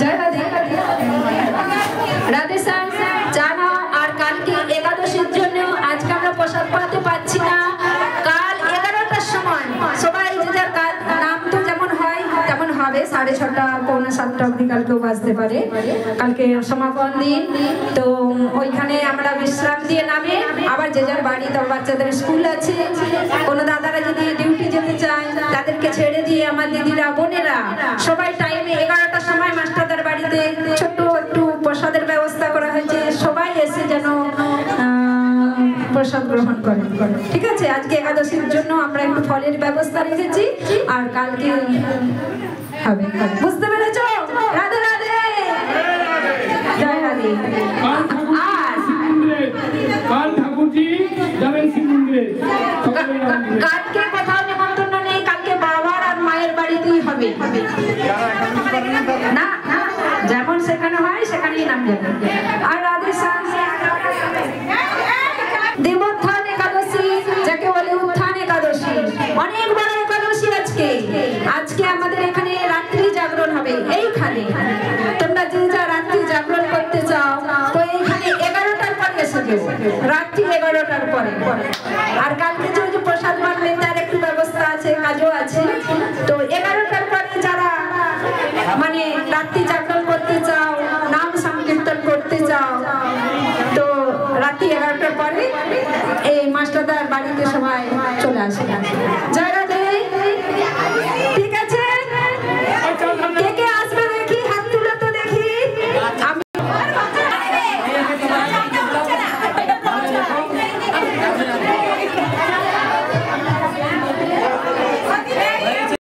জয় Radhe Radhe sir জানো। আর কালকে একাদশীর জন্য আজকে আমরা প্রসাদ পাতে পাচ্ছি না। কাল 11টার সময় সবাই যে যার নাম তো যেমন হয় তেমন হবে, 6:30 পৌনে 7টা অবধি কালকেও বাজতে পারে। কালকে সমাপন দিন, তো ওইখানে আমরা বিশ্রাম দিয়ে নামে আবার যে যার বাড়ি, তার বাচ্চাদের স্কুল আছে, কোনো দাদারা যদি ডিউটি যেতে চায় তাদেরকে ছেড়ে দিয়ে আমার দিদিরা বোনেরা সবাই টাইমে 11টার সময় মাস্টারদের বাড়িতে ছোট্ট একটু প্রসাদের ব্যবস্থা করা হয়েছে, সবাই এসে যেন প্রসাদ গ্রহণ করে। ঠিক আছে, আজকে একাদশীর জন্য আমরা একটু ফলের ব্যবস্থা রেখেছি, আর কালকে হবে। বুঝতে পেরেছ? রাধে রাধে জয় রাধে। আর কালকে কোথাও নিমন্ত্রণ নেই, কালকে বাবার আর মায়ের বাড়িতেই হবে না, যেমন সেখানে হয় সেখানেই নাম যাবে। আর রাধে দেবোত্থান একাদশী, যাকে বলে উত্থান একাদশী, অনেক বড় একাদশী আজকে। আজকে আমাদের এখানে রাত্রি জাগরণ হবে। এইখানে তোমরা যে যা রাত্রি জাগরণ করতে চাও তো এইখানে 11টার পরে এসে যাবো, রাত্রি 11টার পরে। আর কালকে যে প্রসাদ বানাবেন তার একটু ব্যবস্থা আছে, কাজও আছে। তো 11টার পরে যারা মানে রাত্রি জাগরণ করতে চাও, নাম সংকীর্তন করতে চাও, তো রাত্রি 11টার পরে এই মাস্টারদার বাড়িতে সবাই